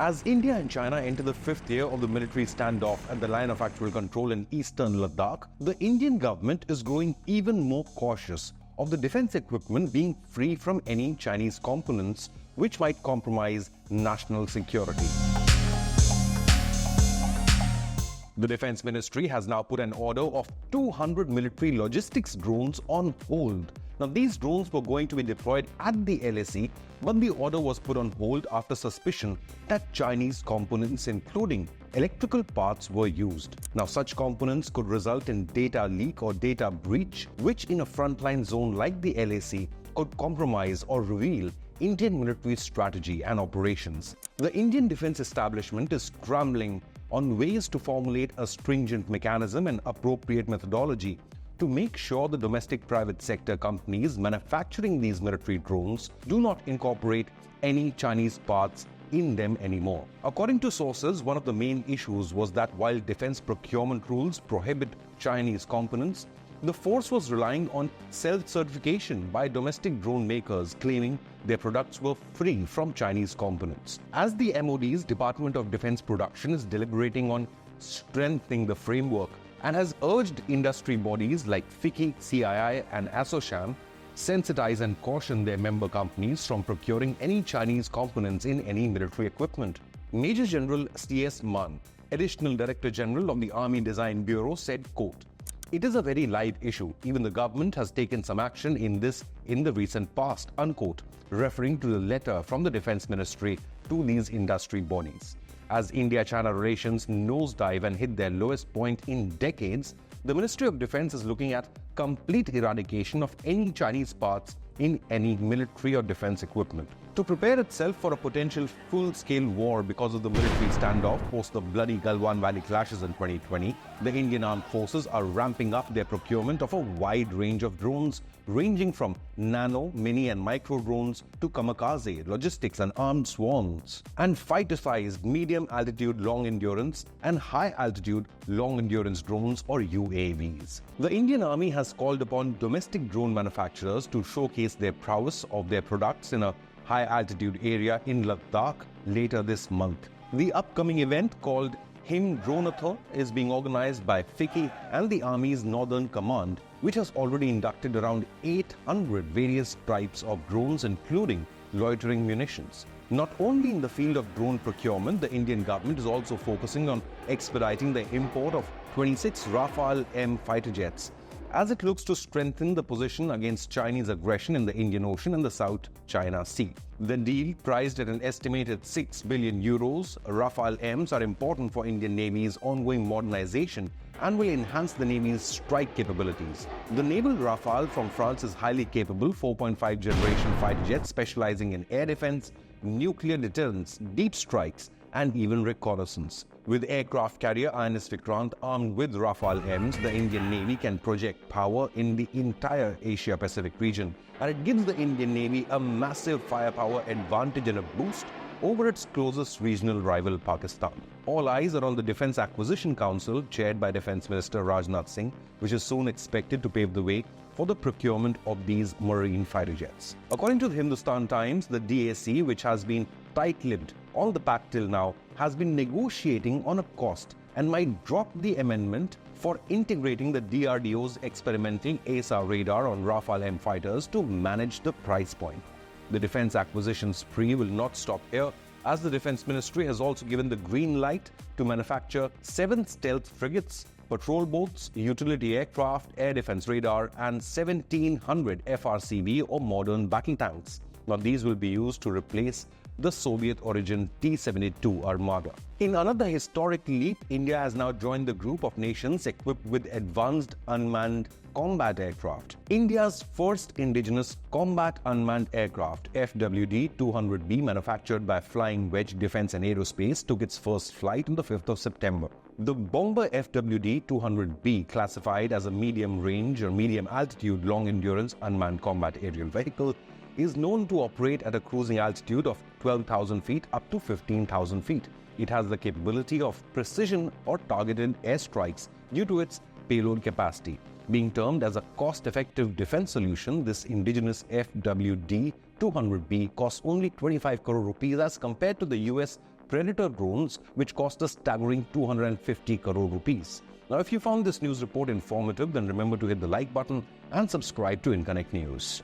As India and China enter the fifth year of the military standoff at the line of actual control in eastern Ladakh, the Indian government is growing even more cautious of the defense equipment being free from any Chinese components which might compromise national security. The Defense Ministry has now put an order of 200 military logistics drones on hold. Now, these drones were going to be deployed at the LAC, but the order was put on hold after suspicion that Chinese components, including electrical parts, were used. Now, such components could result in data leak or data breach, which in a frontline zone like the LAC could compromise or reveal Indian military strategy and operations. The Indian defense establishment is scrambling on ways to formulate a stringent mechanism and appropriate methodology to make sure the domestic private sector companies manufacturing these military drones do not incorporate any Chinese parts in them anymore. According to sources, one of the main issues was that while defense procurement rules prohibit Chinese components, the force was relying on self-certification by domestic drone makers claiming their products were free from Chinese components. As the MOD's Department of Defense Production is deliberating on strengthening the framework and has urged industry bodies like FICCI, CII and ASSOCHAM sensitize and caution their member companies from procuring any Chinese components in any military equipment. Major General C.S. Mann, Additional Director General of the Army Design Bureau, said, quote, "It is a very live issue. Even the government has taken some action in this in the recent past," unquote, referring to the letter from the Defense Ministry to these industry bodies. As India-China relations nosedive and hit their lowest point in decades, the Ministry of Defense is looking at complete eradication of any Chinese parts in any military or defense equipment. To prepare itself for a potential full-scale war because of the military standoff post the bloody Galwan Valley clashes in 2020, the Indian Armed Forces are ramping up their procurement of a wide range of drones, ranging from nano, mini and micro drones to kamikaze, logistics and armed swarms, and fighter-sized medium-altitude long-endurance and high-altitude long-endurance drones or UAVs. The Indian Army has called upon domestic drone manufacturers to showcase their prowess of their products in a high-altitude area in Ladakh later this month. The upcoming event, called Him Dronathon, is being organized by FICCI and the Army's Northern Command, which has already inducted around 800 various types of drones, including loitering munitions. Not only in the field of drone procurement, the Indian government is also focusing on expediting the import of 26 Rafale M fighter jets, as it looks to strengthen the position against Chinese aggression in the Indian Ocean and the South China Sea. The deal, priced at an estimated 6 billion euros, Rafale Ms are important for Indian Navy's ongoing modernization and will enhance the Navy's strike capabilities. The naval Rafale from France is highly capable 4.5 generation fighter jet specializing in air defense, nuclear deterrence, deep strikes, and even reconnaissance. With aircraft carrier INS Vikrant armed with Rafale Ms, the Indian Navy can project power in the entire Asia-Pacific region, and it gives the Indian Navy a massive firepower advantage and a boost over its closest regional rival, Pakistan. All eyes are on the Defense Acquisition Council, chaired by Defense Minister Rajnath Singh, which is soon expected to pave the way for the procurement of these marine fighter jets. According to the Hindustan Times, the DAC, which has been tight-lipped on the pact till now, has been negotiating on a cost and might drop the amendment for integrating the DRDO's experimental ASA radar on Rafale M fighters to manage the price point. The defense acquisition spree will not stop here, as the Defense Ministry has also given the green light to manufacture 7 stealth frigates, patrol boats, utility aircraft, air defense radar, and 1,700 FRCB or modern battle tanks. Now, these will be used to replace the Soviet-origin T-72 Armada. In another historic leap, India has now joined the group of nations equipped with advanced unmanned combat aircraft. India's first indigenous combat unmanned aircraft, FWD-200B, manufactured by Flying Wedge Defense and Aerospace, took its first flight on the 5th of September. The bomber FWD-200B, classified as a medium-range or medium-altitude long-endurance unmanned combat aerial vehicle, is known to operate at a cruising altitude of 12,000 feet up to 15,000 feet. It has the capability of precision or targeted airstrikes due to its payload capacity. Being termed as a cost-effective defense solution, this indigenous FWD-200B costs only 25 crore rupees as compared to the US Predator drones, which cost a staggering 250 crore rupees. Now, if you found this news report informative, then remember to hit the like button and subscribe to Inconnect News.